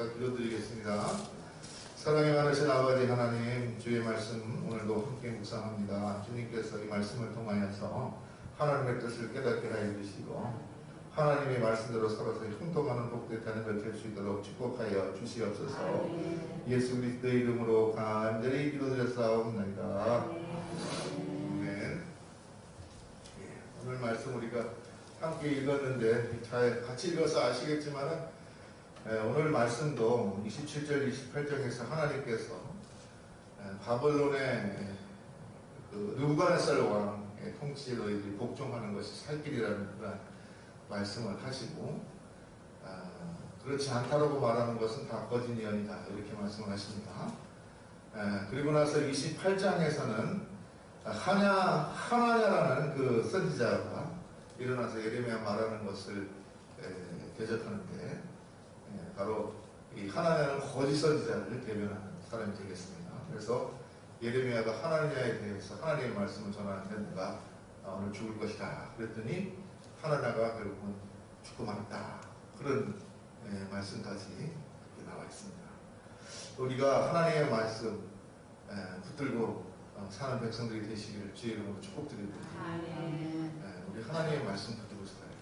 잠깐 기도드리겠습니다. 사랑이 많으신 아버지 하나님, 주의 말씀 오늘도 함께 묵상합니다. 주님께서 이 말씀을 통하여서 하나님의 뜻을 깨닫게 하여 주시고 하나님의 말씀대로 살아서 형통하는 복된 자녀들 될 수 있도록 축복하여 주시옵소서. 예수 그리스도의 이름으로 간절히 기도드렸사옵나이다. 아멘. 오늘 말씀 우리가 함께 읽었는데 잘 같이 읽어서 아시겠지만은 오늘 말씀도 27절 28절에서 하나님께서 바벨론의 그 느부갓네살 왕의 통치에 너희들이 복종하는 것이 살 길이라는 그런 말씀을 하시고 그렇지 않다라고 말하는 것은 다 거짓 예언이다 이렇게 말씀을 하십니다. 그리고 나서 28장에서는 하나냐라는 그 선지자가 일어나서 예레미야 말하는 것을 대적하는데 바로 이 하나냐는 거짓 선지자를 대변하는 사람이 되겠습니다. 그래서 예레미야가 하나냐에 대해서 하나님의 말씀을 전하는데 내가 오늘 죽을 것이다 그랬더니 하나냐가 결국은 죽고 말았다 그런 말씀까지 나와 있습니다. 우리가 하나님의 말씀 붙들고 사는 백성들이 되시기를 주의 이름으로 축복드립니다. 우리 하나님의 말씀 붙들고 살아야 돼요.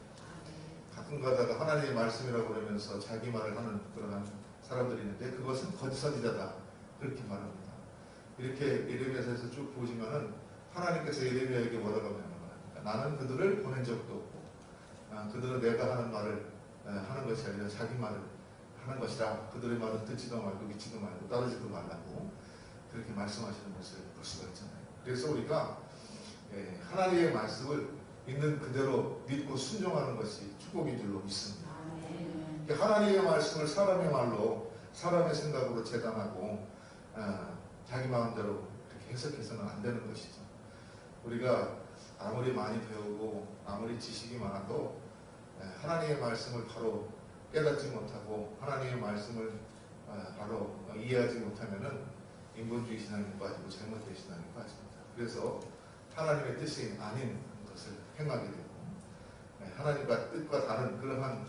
가끔 가다가 하나님의 말씀이라고 그러면서 자기 말을 하는 그런 사람들이 있는데 그것은 거짓 선지자다 그렇게 말합니다. 이렇게 예레미야서에서 쭉 보시면은 하나님께서 예레미야에게 뭐라고 말합니까? 나는 그들을 보낸 적도 없고 그들은 내가 하는 말을 하는 것이 아니라 자기 말을 하는 것이라 그들의 말은 듣지도 말고 믿지도 말고 따르지도 말라고 그렇게 말씀하시는 것을 볼 수가 있잖아요. 그래서 우리가 하나님의 말씀을 있는 그대로 믿고 순종하는 것이 축복인 줄로 믿습니다. 하나님의 말씀을 사람의 말로 사람의 생각으로 재단하고 자기 마음대로 그렇게 해석해서는 안 되는 것이죠. 우리가 아무리 많이 배우고 아무리 지식이 많아도 하나님의 말씀을 바로 깨닫지 못하고 하나님의 말씀을 바로 이해하지 못하면은 인본주의 신앙에 빠지고 잘못된 신앙에 빠집니다. 그래서 하나님의 뜻이 아닌 것을 행하게 되고 하나님과 뜻과 다른 그러한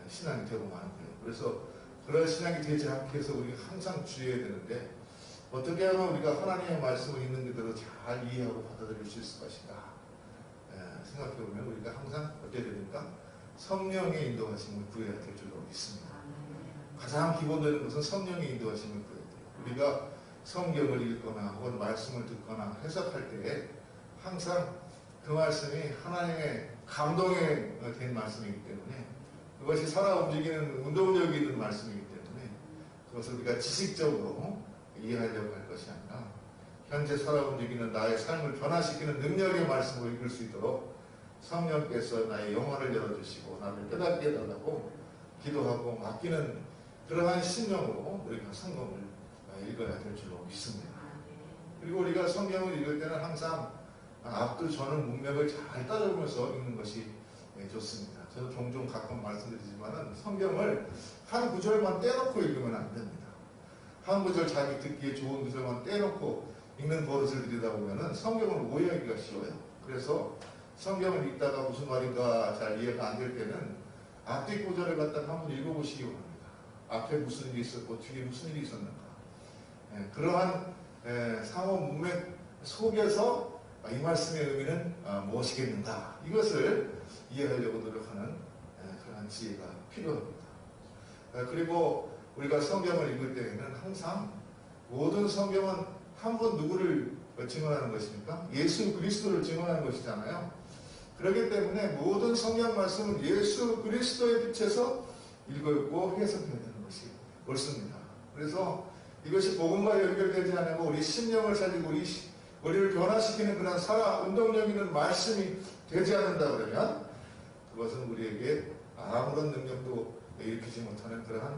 신앙이 되고 마는 거예요. 그래서 그런 신앙이 되지 않게 해서 우리가 항상 주의해야 되는데 어떻게 하면 우리가 하나님의 말씀을 있는 그대로 잘 이해하고 받아들일 수 있을 것인가 생각해보면 우리가 항상 어떻게 됩니까? 성령의 인도하심을 구해야 될 줄로 믿습니다. 가장 기본되는 것은 성령의 인도하심을 구해야 돼요. 우리가 성경을 읽거나 혹은 말씀을 듣거나 해석할 때에 항상 그 말씀이 하나님의 감동에 된 말씀이기 때문에 그것이 살아 움직이는 운동력이 있는 말씀이기 때문에 그것을 우리가 지식적으로 이해하려고 할 것이 아니라 현재 살아 움직이는 나의 삶을 변화시키는 능력의 말씀을 읽을 수 있도록 성령께서 나의 영혼을 열어주시고 나를 깨닫게 해달라고 기도하고 맡기는 그러한 신령으로 우리가 성경을 읽어야 될 줄로 믿습니다. 그리고 우리가 성경을 읽을 때는 항상 앞도 저는 문맥을 잘 따져보면서 읽는 것이 좋습니다. 저는 종종 가끔 말씀드리지만 성경을 한 구절만 떼놓고 읽으면 안 됩니다. 한 구절 자기 듣기에 좋은 구절만 떼놓고 읽는 버릇을 들이다 보면 성경을 오해하기가 쉬워요. 그래서 성경을 읽다가 무슨 말인가 잘 이해가 안 될 때는 앞뒤 구절을 갖다가 한번 읽어보시기 바랍니다. 앞에 무슨 일이 있었고 뒤에 무슨 일이 있었는가. 그러한 상호 문맥 속에서 이 말씀의 의미는 무엇이겠는가 이것을 이해하려고 노력하는 그러한 지혜가 필요합니다. 그리고 우리가 성경을 읽을 때에는 항상 모든 성경은 한 분 누구를 증언하는 것입니까? 예수 그리스도를 증언하는 것이잖아요. 그렇기 때문에 모든 성경 말씀은 예수 그리스도의 빛에서 읽고 해석해야 되는 것이 옳습니다. 그래서 이것이 복음과 연결되지 않고 우리 심령을 살리고 우리를 변화시키는 그런 살아 운동력 있는 말씀이 되지 않는다 그러면 그것은 우리에게 아무런 능력도 일으키지 못하는 그러한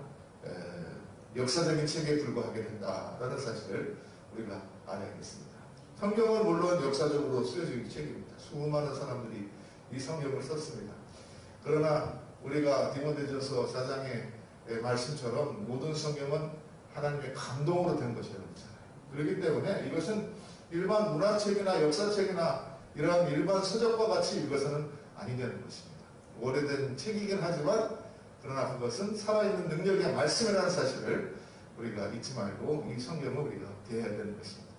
역사적인 책에 불과하게 된다라는 사실을 우리가 알아야겠습니다. 성경은 물론 역사적으로 쓰여진 책입니다. 수많은 사람들이 이 성경을 썼습니다. 그러나 우리가 디모데전서 4장의 말씀처럼 모든 성경은 하나님의 감동으로 된 것이라고 했잖아요. 그렇기 때문에 이것은 일반 문화책이나 역사책이나 이러한 일반 서적과 같이 읽어서는 아니되는 것입니다. 오래된 책이긴 하지만 그러나 그것은 살아있는 능력의 말씀이라는 사실을 우리가 잊지 말고 이 성경을 우리가 대해야 되는 것입니다.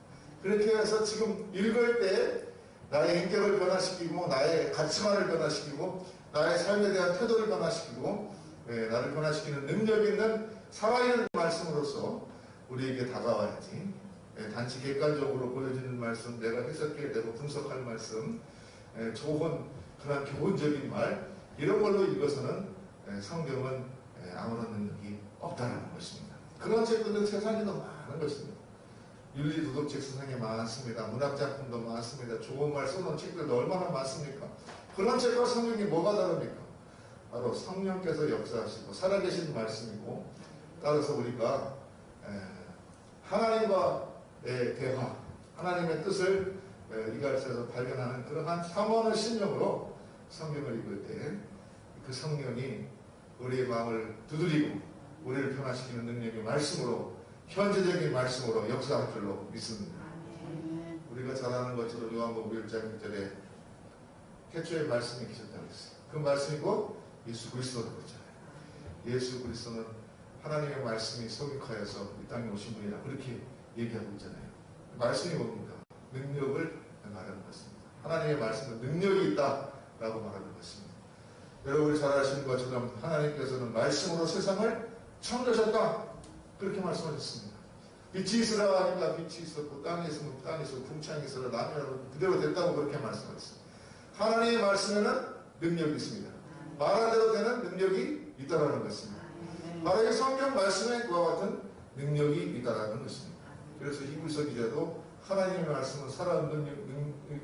그렇게 해서 지금 읽을 때 나의 인격을 변화시키고 나의 가치관을 변화시키고 나의 삶에 대한 태도를 변화시키고 나를 변화시키는 능력 있는 살아있는 말씀으로서 우리에게 다가와야지 단지 객관적으로 보여지는 말씀, 내가 해석해야 되고 분석할 말씀, 좋은 그런 기본적인 말 이런 걸로 읽어서는 성경은 아무런 능력이 없다는 것입니다. 그런 책들은 세상에 더 많은 것입니다. 윤리도덕책 세상에 많습니다. 문학작품도 많습니다. 좋은 말 써놓은 책들도 얼마나 많습니까? 그런 책과 성경이 뭐가 다릅니까? 바로 성령께서 역사하시고 살아계신 말씀이고, 따라서 우리가 하나님과의 대화, 하나님의 뜻을 이갈에서 발견하는 그러한 삼원의 심령으로 성경을 읽을 때 그 성령이 우리의 마음을 두드리고 우리를 변화시키는 능력의 말씀으로, 현재적인 말씀으로 역사할 줄로 믿습니다. 우리가 잘 아는 것처럼 요한복음 1장 1절에 태초에 말씀이 계셨다고 했어요. 그 말씀이 곧 예수 그리스도라고 했잖아요. 예수 그리스도는 하나님의 말씀이 성육하여서 이 땅에 오신 분이라 그렇게 얘기하고 있잖아요. 말씀이 뭡니까? 능력을 말하는 것입니다. 하나님의 말씀은 능력이 있다라고 말하는 것입니다. 여러분이 잘 아시는 것처럼 하나님께서는 말씀으로 세상을 창조하셨다 그렇게 말씀하셨습니다. 빛이 있으라 하니까 빛이 있었고 땅이 있으면 땅이 있었고 풍창이 있으라 나무라도 그대로 됐다고 그렇게 말씀하셨습니다. 하나님의 말씀에는 능력이 있습니다. 말한 대로 되는 능력이 있다라는 것입니다. 바로 이 성경 말씀에 그와 같은 능력이 있다라는 것입니다. 그래서 히브리서 기자도 하나님의 말씀은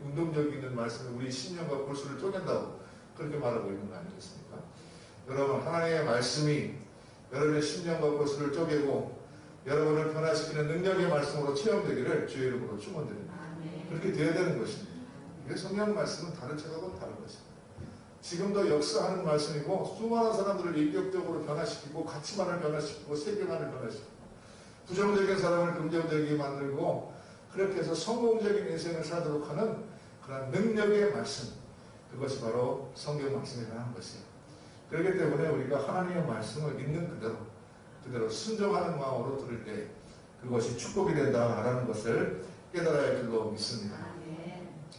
운동력 있는 말씀을 우리 심령과 골수를 쪼갠다고 그렇게 말하고 있는 거 아니겠습니까? 여러분, 하나님의 말씀이 여러분의 심령과 골수를 쪼개고 여러분을 변화시키는 능력의 말씀으로 체험되기를 주의 이름으로 축원드립니다. 그렇게 되어야 되는 것입니다. 이게 성경 말씀은 다른 책하고는 다른 것입니다. 지금도 역사하는 말씀이고 수많은 사람들을 인격적으로 변화시키고 가치만을 변화시키고 세계만을 변화시키고 부정적인 사람을 긍정적이게 만들고 그렇게 해서 성공적인 인생을 살도록 하는 그런 능력의 말씀, 그것이 바로 성경 말씀이라는 것이에요. 그렇기 때문에 우리가 하나님의 말씀을 있는 그대로 순종하는 마음으로 들을 때 그것이 축복이 된다라는 것을 깨달아야 할 줄로 믿습니다.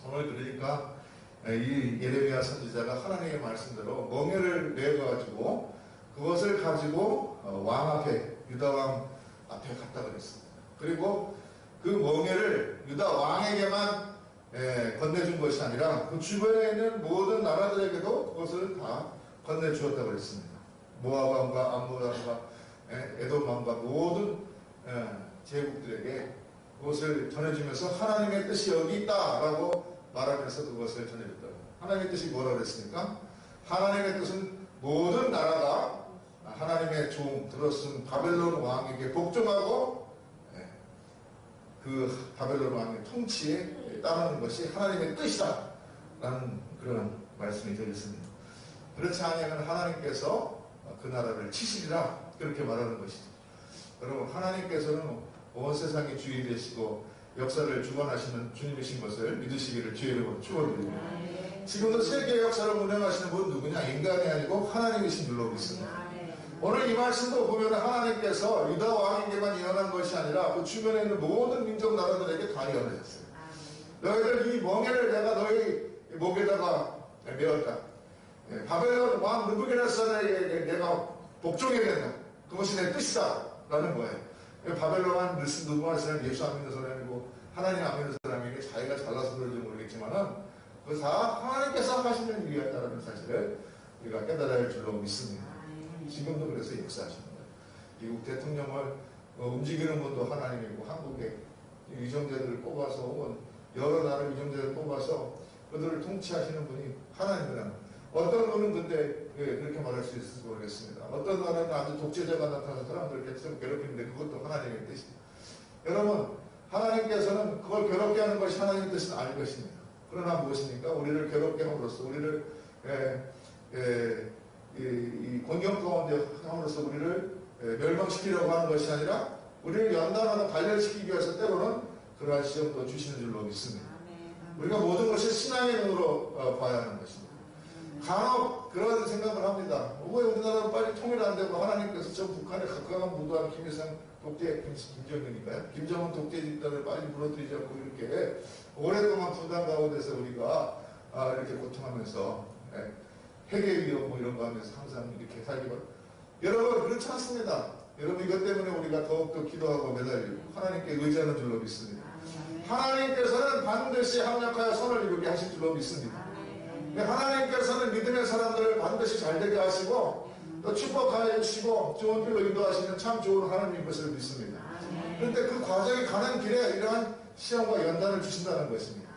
오늘 그러니까 이 예레미야 선지자가 하나님의 말씀대로 멍에를 내가지고 그것을 가지고 왕 앞에, 유다 왕 앞에 갔다 그랬습니다. 그리고 그 멍에를 유다 왕에게만 건네준 것이 아니라 그 주변에 있는 모든 나라들에게도 그것을 다 건네주었다고 했습니다. 모압 왕과 암몬 왕과 에돔 왕과 모든 제국들에게 그것을 전해주면서 하나님의 뜻이 여기 있다라고 말하면서 그것을 전해줬다고. 하나님의 뜻이 뭐라고 그랬습니까? 하나님의 뜻은 모든 나라가 하나님의 종 들었은 바벨론 왕에게 복종하고 그 바벨론 왕의 통치에 따르는 것이 하나님의 뜻이다 라는 그런 말씀이 되겠습니다. 그렇지 않으면 하나님께서 그 나라를 치시리라 그렇게 말하는 것이죠. 여러분, 하나님께서는 온 세상의 주인 되시고 역사를 주관하시는 주님이신 것을 믿으시기를 주의 이름으로 축원드립니다. 지금도 세계 역사를 운영하시는 분 누구냐? 인간이 아니고 하나님이신 줄로 믿습니다. 오늘 이 말씀도 보면 하나님께서 유다 왕에게만 예언한 것이 아니라 그 주변에 있는 모든 민족 나라들에게 다 예언하셨어요. 너희들 이 멍에를 내가 너희 목에다가 메었다. 바벨론 왕 느부갓네살에게 내가 복종해야 된다. 그것이 내 뜻이다 라는 거예요. 바벨론 왕 느부갓네살은 예수 안 믿는 사람이고 하나님 안 믿는 사람에게 자기가 잘나서 그런지 모르겠지만은 그 다 하나님께서 하시는 일이었다는 사실을 우리가 깨달아야 할 줄로 믿습니다. 지금도 그래서 역사하시는 거예요. 미국 대통령을 움직이는 분도 하나님이고 한국에 위정자들을 뽑아서 혹은 여러 나라 위정자들을 뽑아서 그들을 통치하시는 분이 하나님이라는. 어떤 분은 근데 그렇게 말할 수 있을지 모르겠습니다. 어떤 나라는 아주 독재자가 나타나서 사람들을 계속 괴롭히는데 그것도 하나님의 뜻입니다. 여러분, 하나님께서는 그걸 괴롭게 하는 것이 하나님의 뜻은 아닐 것입니다. 그러나 무엇입니까? 우리를 괴롭게 함으로써 우리를 이 권경 가운데 함으로써 우리를 멸망시키려고 하는 것이 아니라 우리를 연단하고 단련시키기 위해서 때로는 그러한 시험도 주시는 줄로 믿습니다. 우리가 모든 것을 신앙의 눈으로 봐야 하는 것입니다. 간혹 그런 생각을 합니다. 왜 우리나라도 빨리 통일 안 되고 하나님께서 저 북한에 각각한 무도한 김일성 독재, 김정은인가요? 김정은 독재 집단을 빨리 무너뜨리자고 이렇게 오랫동안 분단 가운데서 우리가 이렇게 고통하면서 핵의 위협 뭐 이런 거 하면서 항상 이렇게 살기만. 여러분 그렇지 않습니다. 여러분 이것 때문에 우리가 더욱더 기도하고 매달리고 하나님께 의지하는 줄로 믿습니다. 하나님께서는 반드시 합력하여 선을 이루게 하실 줄로 믿습니다. 하나님께서는 믿음의 사람들을 반드시 잘되게 하시고 또 축복하여 주시고 좋은 길로 인도하시는 참 좋은 하나님인 것을 믿습니다. 그런데 그 과정이 가는 길에 이러한 시험과 연단을 주신다는 것입니다.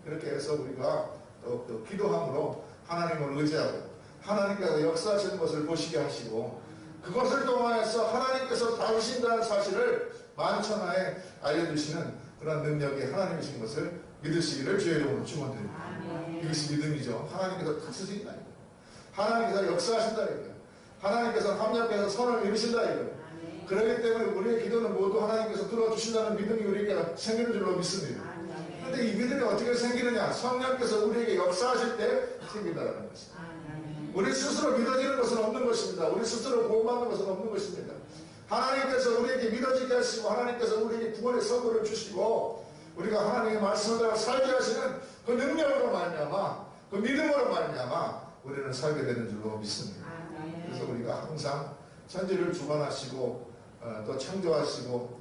그렇게 해서 우리가 더욱더 기도함으로 하나님을 의지하고 하나님께서 역사하시는 것을 보시게 하시고 그것을 통하여서 하나님께서 다루신다는 사실을 만천하에 알려주시는 그런 능력이 하나님이신 것을 믿으시기를 주의 이름으로 축원드립니다. 이것이 믿음이죠. 하나님께서 다스리신다 이거예요. 하나님께서 역사하신다 이거예요. 하나님께서 합력해서 선을 이루신다 이거예요. 그렇기 때문에 우리의 기도는 모두 하나님께서 들어주신다는 믿음이 우리에게 생기는 줄로 믿습니다. 그런데 이 믿음이 어떻게 생기느냐? 성령께서 우리에게 역사하실 때 생긴다는 것입니다. 우리 스스로 믿어지는 것은 없는 것입니다. 우리 스스로 구원받는 것은 없는 것입니다. 하나님께서 우리에게 믿어지게 하시고 하나님께서 우리에게 구원의 선물을 주시고 우리가 하나님의 말씀을 따라 살게 하시는 그 능력으로 말미암아 그 믿음으로 말미암아 우리는 살게 되는 줄로 믿습니다. 그래서 우리가 항상 천지를 주관하시고 또 창조하시고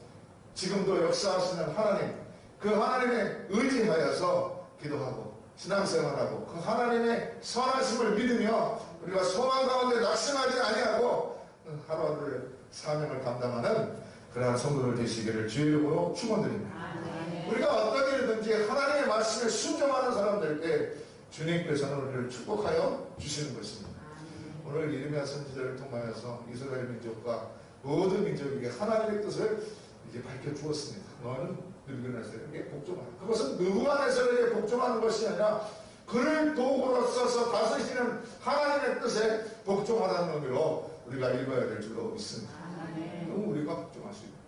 지금도 역사하시는 하나님 그 하나님에 의지하여서 기도하고 신앙생활하고 그 하나님의 선하심을 믿으며 우리가 소망 가운데 낙심하지 아니하고 하루하루의 사명을 감당하는 그러한 성도들 되시기를 주의 이름으로 축원드립니다. 우리가 어떤 일이든지 하나님의 말씀에 순종하는 사람들께 주님께서는 우리를 축복하여 주시는 것입니다. 오늘 이르미야 선지자를 통하여서 이스라엘 민족과 모든 민족에게 하나님의 뜻을 이제 밝혀주었습니다. 너는 늙은에서에게 복종하라. 그것은 느부갓네살에게 복종하는 것이 아니라 그를 도구로 써서 다스리시는 하나님의 뜻에 복종하라는 의미로 우리가 읽어야 될 줄로 믿습니다. 그럼 우리가 복종할 수 있습니다.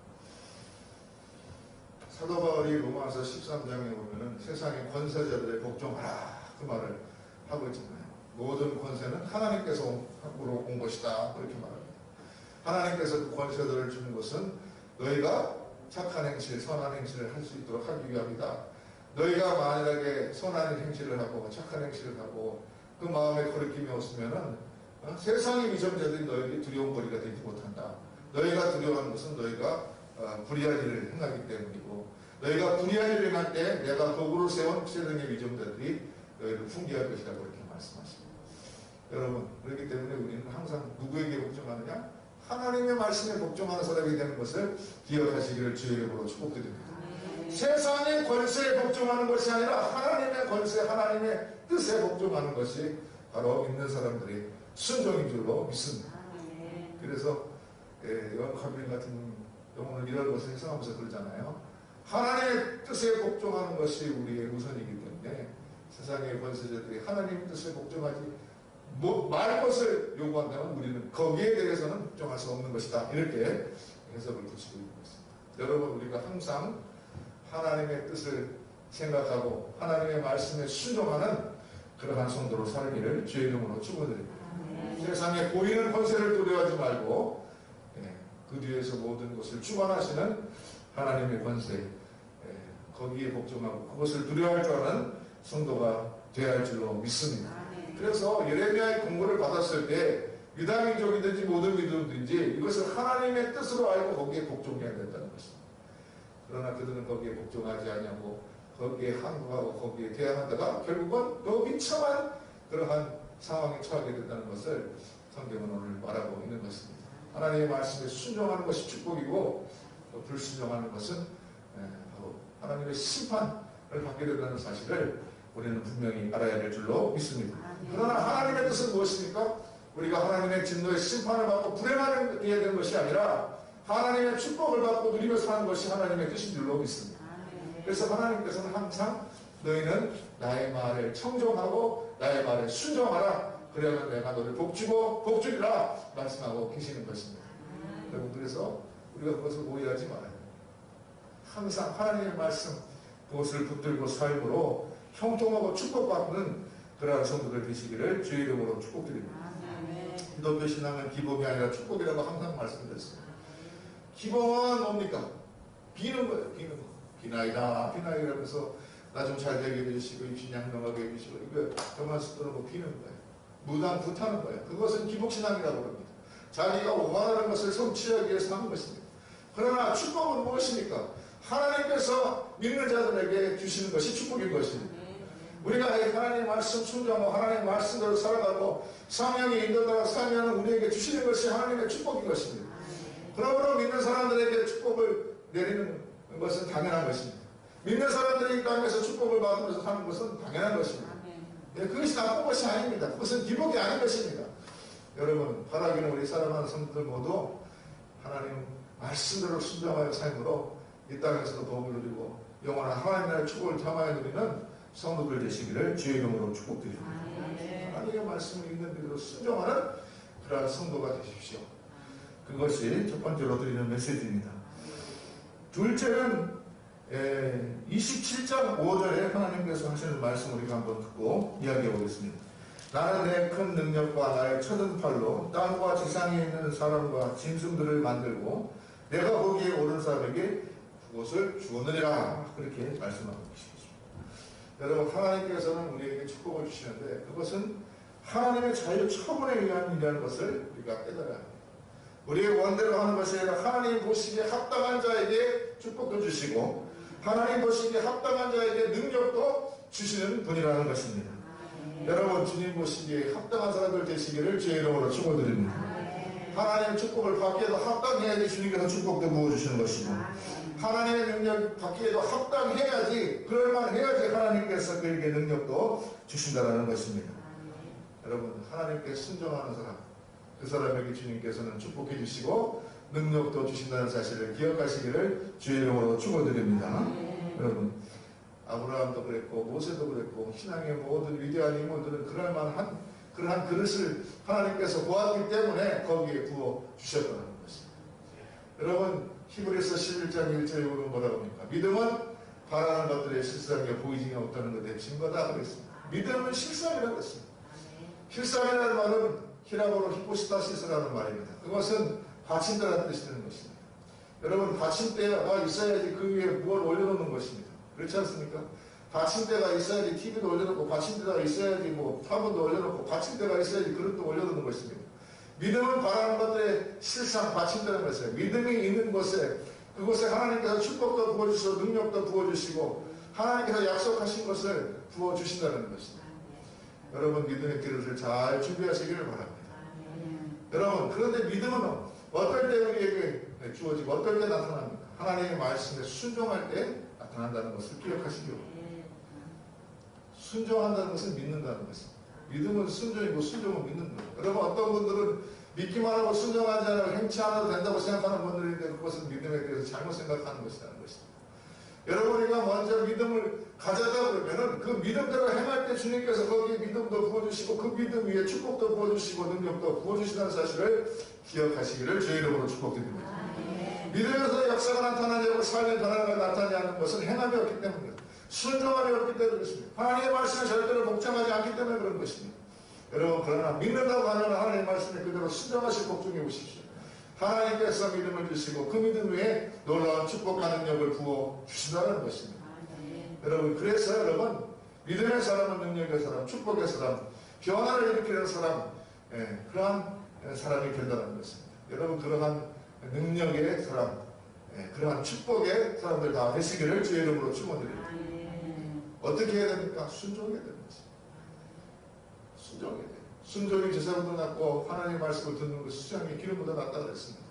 사도 바울이 로마서 13장에 보면은 세상의 권세자들에 복종하라 그 말을 하고 있잖아요. 모든 권세는 하나님께서 온 것이다 그렇게 말합니다. 하나님께서 그 권세들을 주는 것은 너희가 착한 행실, 선한 행실을 할 수 있도록 하기 위함이다. 너희가 만약에 선한 행실을 하고 착한 행실을 하고 그 마음에 거리낌이 없으면은 세상의 위선자들이 너희에게 두려운 거리가 되지 못한다. 너희가 두려워하는 것은 너희가 불의한 일을 행하기 때문이고 너희가 불의한 일을 행할 때 내가 도구를 세운 세상의 위선자들이 너희를 훈계할 것이라고 이렇게 말씀하십니다. 여러분 그렇기 때문에 우리는 항상 누구에게 복종하느냐? 하나님의 말씀에 복종하는 사람이 되는 것을 기억하시기를 주의 이름으로 축복드립니다. 세상의 권세에 복종하는 것이 아니라 하나님의 권세, 하나님의 뜻에 복종하는 것이 바로 믿는 사람들이 순종인 줄로 믿습니다. 그래서 요한 칼빈 같은 경우는 이런 것을 해석하면서 그러잖아요. 하나님의 뜻에 복종하는 것이 우리의 우선이기 때문에 세상의 권세자들이 하나님의 뜻에 복종하지 말 것을 요구한다면 우리는 거기에 대해서는 복종할 수 없는 것이다. 이렇게 해석을 붙이고 있는 것입니다. 여러분 우리가 항상 하나님의 뜻을 생각하고 하나님의 말씀에 순종하는 그러한 성도로 살기를 주의 이름으로 축원드립니다. 세상에 보이는 권세를 두려워하지 말고 그 뒤에서 모든 것을 주관하시는 하나님의 권세 거기에 복종하고 그것을 두려워할 줄 아는 성도가 되어야 할 줄로 믿습니다. 그래서 예레미야의 공고를 받았을 때 유다 민족이든지 모든 민족이든지 이것을 하나님의 뜻으로 알고 거기에 복종해야 된다는 것입니다. 그러나 그들은 거기에 복종하지 않냐고 거기에 항거하고 거기에 대항하다가 결국은 더 비참한 그러한 상황에 처하게 된다는 것을 성경은 오늘 말하고 있는 것입니다. 하나님의 말씀에 순종하는 것이 축복이고 또 불순종하는 것은 바로 하나님의 심판을 받게 된다는 사실을 우리는 분명히 알아야 될 줄로 믿습니다. 그러나 하나님의 뜻은 무엇입니까? 우리가 하나님의 진노의 심판을 받고 불행하게 되는 것이 아니라 하나님의 축복을 받고 누리며 사는 것이 하나님의 뜻인 줄로 믿습니다. 그래서 하나님께서는 항상 너희는 나의 말을 청종하고 나의 말에 순종하라. 그래야만 내가 너를 복주고 복주리라 말씀하고 계시는 것입니다. 여러분 그래서 우리가 그것을 오해하지 말아요. 항상 하나님의 말씀 그것을 붙들고 삶으로 형통하고 축복받는 그러한 성도들 되시기를 주의 이름으로 축복드립니다. 기독교 신앙은 기복이 아니라 축복이라고 항상 말씀드렸습니다. 기복은 뭡니까? 비는 거예요. 비는 거. 비나이다 비나이라면서 나 좀 잘 되게 해주시고 입신 양명하게 해주시고 이거 그만서 떠는 비는 거예요. 무당 굿하는 거예요. 그것은 기복신앙이라고 합니다. 자기가 원하는 것을 성취하기 위해서 하는 것입니다. 그러나 축복은 무엇입니까? 하나님께서 믿는 자들에게 주시는 것이 축복인 것입니다. 우리가 하나님의 말씀 순종하고 하나님의 말씀대로 살아가고 사명이 인도하고 살면 우리에게 주시는 것이 하나님의 축복인 것입니다. 그러므로 믿는 사람들에게 축복을 내리는 것은 당연한 것입니다. 믿는 사람들이 이 땅에서 축복을 받으면서 사는 것은 당연한 것입니다. 그것이 나쁜 것이 아닙니다. 그것은 기복이 아닌 것입니다. 여러분, 바라기는 우리 사랑하는 성도들 모두 하나님 말씀대로 순종하여 삶으로 이 땅에서도 복을 누리고 영원한 하나님 나라의 축복을 담아야 누리는 성도들 되시기를 주의 이름으로 축복드립니다. 하나님의 말씀을 읽는 그대로 순종하는 그러한 성도가 되십시오. 그것이 첫 번째로 드리는 메시지입니다. 둘째는 27장 5절에 하나님께서 하시는 말씀을 우리가 한번 듣고 이야기해 보겠습니다. 나는 내 큰 능력과 나의 쳐든 팔로 땅과 지상에 있는 사람과 짐승들을 만들고 내가 거기에 오른 사람에게 그것을 주었느니라. 그렇게 말씀하고 계십니다. 여러분, 하나님께서는 우리에게 축복을 주시는데 그것은 하나님의 자유 처분에 의한 일이라는 것을 우리가 깨달아야 합니다. 우리의 원대로 하는 것이 아니라 하나님 보시기에 합당한 자에게 축복도 주시고 하나님 보시기에 합당한 자에게 능력도 주시는 분이라는 것입니다. 여러분, 주님 보시기에 합당한 사람들 되시기를 주의 이름으로 축원드립니다. 하나님의 축복을 받기에도 합당해야지 주님께서 축복도 부어주시는 것이고 하나님의 능력 받기에도 합당해야지 그럴만해야지 하나님께서 그에게 능력도 주신다는 것입니다. 여러분, 하나님께 순종하는 사람, 그 사람에게 주님께서는 축복해 주시고 능력도 주신다는 사실을 기억하시기를 주의 이름으로 축원드립니다. 여러분, 아브라함도 그랬고 모세도 그랬고 신앙의 모든 위대한 인물들은 그럴만한 그러한 그릇을 하나님께서 보았기 때문에 거기에 부어 주셨다는 것입니다. 여러분, 히브리서 11장 1절에 보면 뭐라고 합니까? 믿음은 바라는 것들의 실상이 보이지 없다는 것의 증거다 그랬습니다. 믿음은 실상이라고 했습니다. 실상이라는 말은 히라보로 히포스타시스라는 말입니다. 그것은 받침대라는 뜻이 되는 것입니다. 여러분, 받침대가 있어야지 그 위에 무엇을 올려놓는 것입니다. 그렇지 않습니까? 받침대가 있어야지 TV도 올려놓고 받침대가 있어야지 뭐 화분도 올려놓고 받침대가 있어야지 그릇도 올려놓는 것입니다. 믿음은 바라는 것들의 실상 받침대라는 것이에요. 믿음이 있는 곳에 그곳에 하나님께서 축복도 부어주시고 능력도 부어주시고 하나님께서 약속하신 것을 부어주신다는 것입니다. 여러분, 믿음의 그릇을 잘 준비하시기를 바랍니다. 여러분, 그런데 믿음은 어떨 때 우리에게 주어지고 어떨 때 나타납니까? 하나님의 말씀에 순종할 때 나타난다는 것을 기억하시기 바랍니다. 순종한다는 것은 믿는다는 것입니다. 믿음은 순종이고 순종은 믿는 거예요. 여러분, 어떤 분들은 믿기만 하고 순종하지 않고 행치 않아도 된다고 생각하는 분들인데 그것은 믿음에 대해서 잘못 생각하는 것이라는 것입니다. 여러분, 우리가 먼저 믿음을 가져다 그러면은 그 믿음대로 행할 때 주님께서 거기에 믿음도 부어주시고 그 믿음 위에 축복도 부어주시고 능력도 부어주시다는 사실을 기억하시기를 주의 이름으로 축복드립니다. 믿음에서 역사가 나타나냐고 삶의 변화가 나타나는 것은 행함이 없기 때문입니다. 순종함이 없기 때문에 그렇습니다. 하나님의 말씀에 절대로 복종하지 않기 때문에 그런 것입니다. 여러분, 그러나 믿는다고 하면 하나님의 말씀에 그대로 순종하시 복종해 보십시오. 하나님께서 믿음을 주시고 그 믿음 위에 놀라운 축복과 능력을 부어 주신다는 것입니다. 여러분, 그래서 여러분, 믿음의 사람은 능력의 사람, 축복의 사람, 변화를 일으키는 사람, 그러한 사람이 된다는 것입니다. 여러분, 그러한 능력의 사람, 그러한 축복의 사람들 다 되시기를 주의 이름으로 축원드립니다. 어떻게 해야 됩니까? 순종해야 되는 것입니다. 순종해야 돼요. 순종이 제사보다 낫고 하나님의 말씀을 듣는 것이 수양의 기름보다 낫다고 했습니다.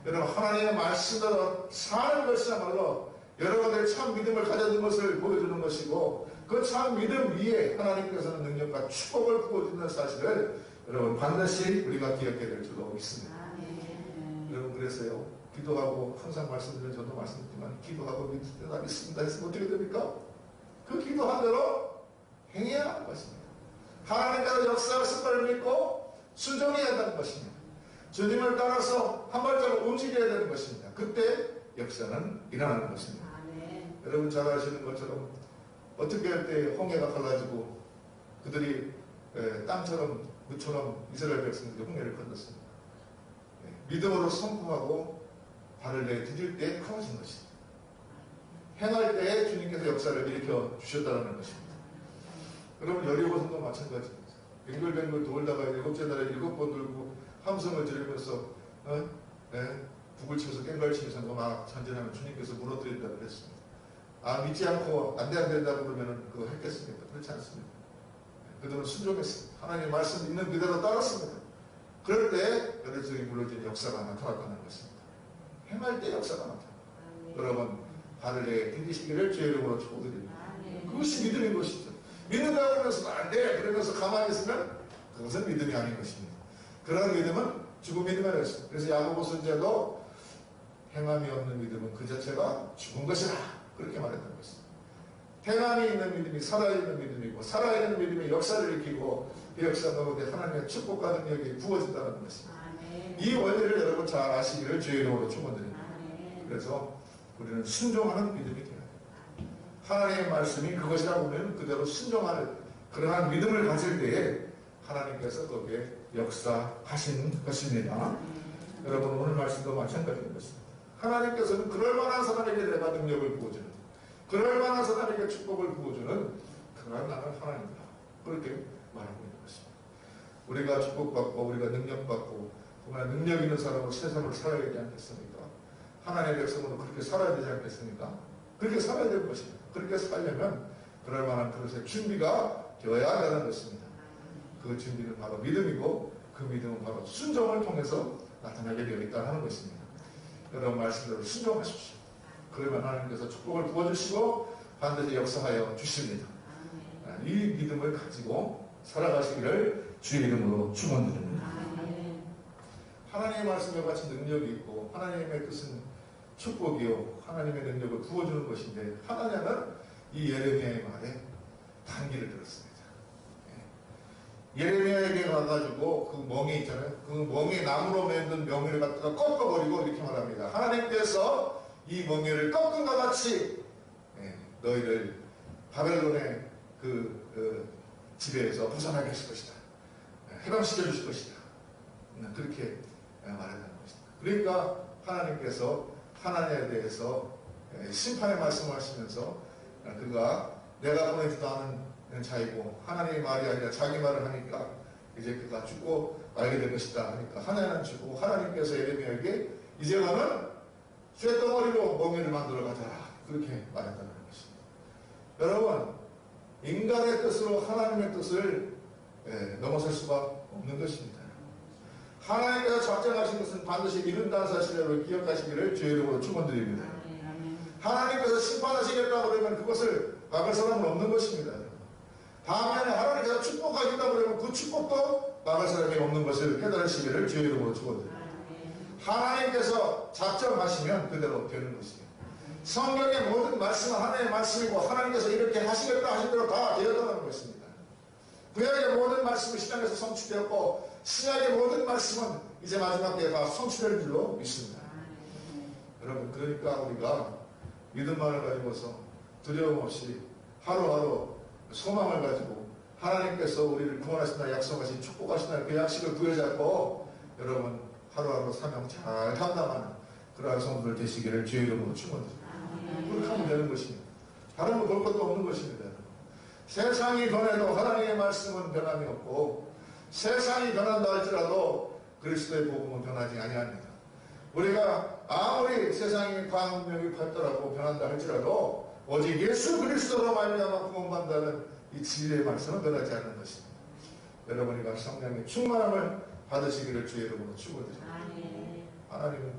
여러분, 하나님의 말씀대로 사는 것이야말로 여러분들의 참 믿음을 가져둔 것을 보여주는 것이고 그 참 믿음 위에 하나님께서는 능력과 축복을 부어주는 사실을 여러분 반드시 우리가 기억해야 될 줄로 믿습니다. 여러분, 그래서요, 기도하고 항상 말씀드리는 저도 말씀드리지만 기도하고 믿습니다 했으면 어떻게 됩니까? 그 기도한 대로 행해야 하는 것입니다. 하나님께서 역사하신 걸 믿고 순종해야 한다는 것입니다. 주님을 따라서 한 발자국 움직여야 되는 것입니다. 그때 역사는 일어나는 것입니다. 여러분 잘 아시는 것처럼 어떻게 할 때 홍해가 갈라지고 그들이 땅처럼 무처럼 이스라엘 백성들이 홍해를 건넜습니다. 믿음으로 선포하고 발을 내디딜 때 커진 것입니다. 행할 때에 주님께서 역사를 일으켜 주셨다는 것입니다. 여러분 여리고성도 마찬가지입니다. 뱅글뱅글 돌다가 일곱째 날에 7번 돌고 함성을 지르면서 북을 치면서 깽갈 치면서 막 전진하면 주님께서 무너뜨린다고 그랬습니다. 믿지 않고 안 된다고 그러면 그거 했겠습니까? 그렇지 않습니다. 그들은 순종했습니다. 하나님의 말씀 있는 그대로 따랐습니다. 그럴 때 여리고성이 무너진 역사가 나타났다는 것입니다. 행할 때 역사가 나타납니다. 여러분 발을 내디디시기를 주의 이름으로 축복드립니다. 그것이 믿음인 것이죠. 믿는다고 그러면서 안 돼! 그러면서 가만히 있으면 그것은 믿음이 아닌 것입니다. 그런 믿음은 죽은 믿음이라고 했습니다. 그래서 야고보 선지자도 행함이 없는 믿음은 그 자체가 죽은 것이라 그렇게 말했다는 것입니다. 행함이 있는 믿음이 살아있는 믿음이고 살아있는 믿음이 역사를 일으키고 그 역사 가운데 하나님의 축복과 능력이 부어진다는 것입니다. 이 원리를 여러분 잘 아시기를 주의 이름으로 축원드립니다. 그래서 우리는 순종하는 믿음이 되어야 됩니다. 하나님의 말씀이 그것이라고 하면 그대로 순종하는 그러한 믿음을 가질 때에 하나님께서 거기에 역사하신 것입니다. 여러분 오늘 말씀도 마찬가지인 것입니다. 하나님께서는 그럴 만한 사람에게 내가 능력을 부어주는 그럴 만한 사람에게 축복을 부어주는 그러한 나는 하나님이다. 그렇게 말하고 있는 것입니다. 우리가 축복받고 우리가 능력받고 정말 능력 있는 사람으로 세상을 살아야 되지 않겠습니까? 하나님의 백성으로 그렇게 살아야 되지 않겠습니까? 그렇게 살아야 될 것입니다. 그렇게 살려면 그럴 만한 그릇의 준비가 되어야 한다는 것입니다. 그 준비는 바로 믿음이고 그 믿음은 바로 순종을 통해서 나타나게 되어 있다는 하는 것입니다. 여러분 말씀대로 순종하십시오. 그러면 하나님께서 축복을 부어주시고 반드시 역사하여 주십니다. 이 믿음을 가지고 살아가시기를 주의 이름으로 축원드립니다. 하나님의 말씀과 같이 능력이 있고 하나님의 뜻은 축복이요 하나님의 능력을 부어주는 것인데 하나님은 이 예레미야의 말에 단기를 들었습니다. 예레미야에게 가가지고 그 멍에 있잖아요. 그 멍에 나무로 만든 멍에를 갖다가 꺾어버리고 이렇게 말합니다. 하나님께서 이 멍에를 꺾은 것 같이 너희를 바벨론의 그 지배에서 벗어나게 하실 것이다. 해방시켜 주실 것이다. 그렇게 말한다는 것입니다. 그러니까 하나님께서 하나님에 대해서 심판의 말씀을 하시면서 그가 내가 보내지도 않은 자이고 하나님의 말이 아니라 자기 말을 하니까 이제 그가 죽고 말게 될 것이다 하니까 하나님은 죽고 하나님께서 예레미야에게 이제 너는 쇳덩어리로 멍에를 만들어 가자라 그렇게 말했다는 것입니다. 여러분 인간의 뜻으로 하나님의 뜻을 넘어설 수가 없는 것입니다. 하나님께서 작정하신 것은 반드시 이룬다는 사실을 기억하시기를 주의 이름으로 축원드립니다. 하나님께서 심판하시겠다고 그러면 그것을 막을 사람은 없는 것입니다. 다음에는 하나님께서 축복하겠다고 그러면 그 축복도 막을 사람이 없는 것을 깨달으시기를 주의 이름으로 축원드립니다. 하나님께서 작정하시면 그대로 되는 것입니다. 성경의 모든 말씀은 하나님의 말씀이고 하나님께서 이렇게 하시겠다 하신 대로 다 되었다는 것입니다. 구약의 모든 말씀은 신약에서 성취되었고 신약의 모든 말씀은 이제 마지막 때에 다 성취될 줄로 믿습니다. 여러분 그러니까 우리가 믿음만을 가지고서 두려움 없이 하루하루 소망을 가지고 하나님께서 우리를 구원하신다 약속하신 축복하신다 그 약속을 부여잡고 여러분 하루하루 사명 잘 감당하는 그러한 성도들 되시기를 주의 이름으로 축원드립니다. 그렇게 하면 되는 것입니다. 다른 거 볼 것도 없는 것입니다. 세상이 변해도 하나님의 말씀은 변함이 없고 세상이 변한다 할지라도 그리스도의 복음은 변하지 아니합니다. 우리가 아무리 세상의 광명이 발달하고 변한다 할지라도 오직 예수 그리스도로 말미암아 구원받는다는 이 진리의 말씀은 변하지 않는 것입니다. 여러분이가 성령의 충만함을 받으시기를 주의 이름으로 축원드립니다. 하나님은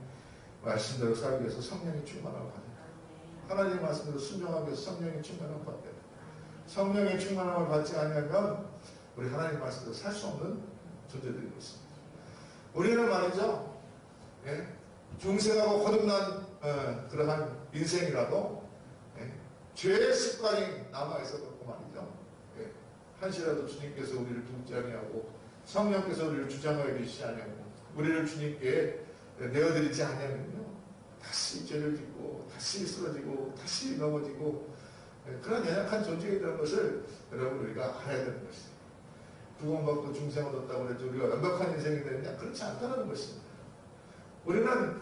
말씀대로 살기 위해서 성령의 충만함을 받아야 돼요. 하나님의 말씀대로 순종하기 위해서 성령의 충만함을 받아야 돼요. 성령의 충만함을 받지 않으면 우리 하나님의 말씀대로 살 수 없는 존재들이 있습니다. 우리는 말이죠. 중생하고 거듭난 그러한 인생이라도 죄의 습관이 남아있었고 말이죠. 한시라도 주님께서 우리를 돕지 아니하고 성령께서 우리를 주장하여 주시지 아니하고 우리를 주님께 내어드리지 않으면요 다시 죄를 짓고 다시 쓰러지고 다시 넘어지고 그런 연약한 존재가 되는 것을 여러분 우리가 알아야 되는 것입니다. 구원받고 중생 얻었다고 해서 우리가 완벽한 인생이 되느냐? 그렇지 않다는 것입니다. 우리는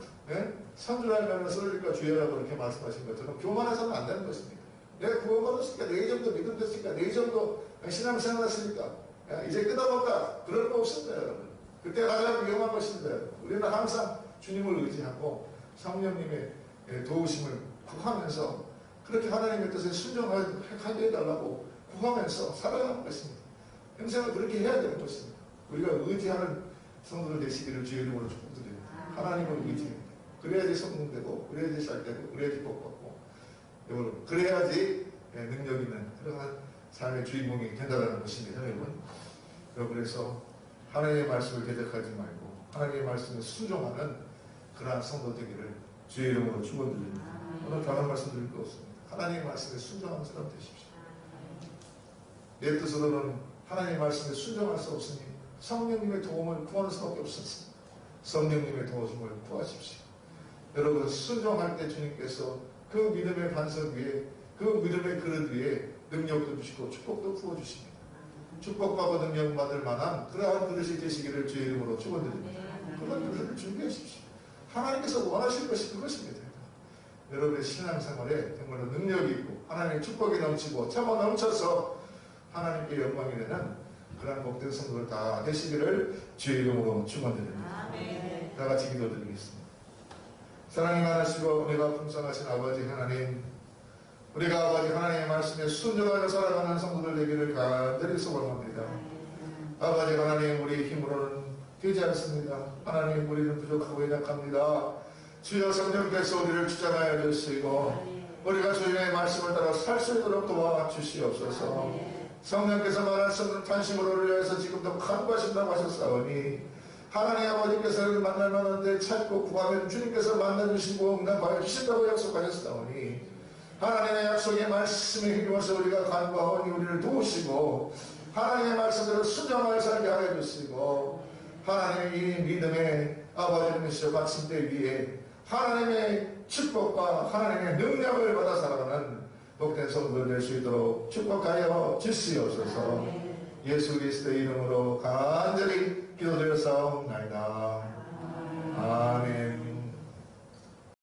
선주를 알면 쓰러질까 주의하라고 그렇게 말씀하신 것처럼 교만해서는 안 되는 것입니다. 내가 구원받았으니까 내 정도 믿음 됐으니까 내 정도 신앙생활 했으니까 이제 끝나볼까? 그럴 거 없습니다, 여러분. 그때 가장 위험한 것입니다. 우리는 항상 주님을 의지하고 성령님의 도우심을 구하면서 그렇게 하나님의 뜻에 순종하게 해달라고 구하면서 살아가는 것입니다. 평생을 그렇게 해야 되는 것입니다. 우리가 의지하는 성도들 되시기를 주의 이름으로 축복드립니다. 하나님을 의지합니다. 그래야지 성공되고 그래야지 잘되고 그래야지 복받고 여러분 그래야지 능력 있는 그러한 삶의 주인공이 된다는 것입니다. 여러분 그래서 하나님의 말씀을 대적하지 말고 하나님의 말씀에 순종하는 그러한 성도 되기를 주의 이름으로 축원드립니다. 오늘 다른 말씀 드릴 거 없습니다. 하나님의 말씀에 순종하는 사람 되십시오. 내 뜻으로는 하나님의 말씀에 순종할 수 없으니 성령님의 도움을 구하는 수밖에 없었습니다. 성령님의 도움을 구하십시오. 여러분 순종할 때 주님께서 그 믿음의 반석 위에 그 믿음의 그릇 위에 능력도 주시고 축복도 부어주십니다. 축복받고 능력받을 만한 그러한 그릇이 되시기를 주의 이름으로 축원드립니다. 그런 그릇을 준비하십시오. 하나님께서 원하실 것이 그것입니다. 여러분의 신앙생활에 정말로 능력이 있고 하나님의 축복이 넘치고 차고 넘쳐서 하나님께 영광이 되는 그런 복된 성도들 다 되시기를 주의 이름으로 축원드립니다. 다 같이 기도드리겠습니다. 사랑이 많으시고 은혜가 풍성하신 아버지 하나님, 우리가 아버지 하나님의 말씀에 순종하여 살아가는 성도들 되기를 간절히 소원합니다. 아버지 하나님, 우리 힘으로는 되지 않습니다. 하나님, 우리는 부족하고 연약합니다. 주여 성령께서 우리를 주장하여 주시고 우리가 주님의 말씀을 따라 살 수 있도록 도와주시옵소서. 성령께서 말할 수 없는 탄식으로 우리를 위해서 지금도 간구하신다고 하셨사오니 하나님 아버지께서는 만날 만한데 찾고 구하면 주님께서 만나주시고 응답하여 주신다고 약속하셨사오니 하나님의 약속의 말씀에 힘입어서 우리가 간구하오니 우리를 도우시고 하나님의 말씀대로 순종하여 살게 하여 주시고 하나님의 이 믿음의 아버지님이시여 받침대 위에 하나님의 축복과 하나님의 능력을 받아 살아가는 복된 성도들 될 수 있도록 축복하여 주시옵소서. 예수 그리스도의 이름으로 간절히 기도드려 싸움나이다. 아멘.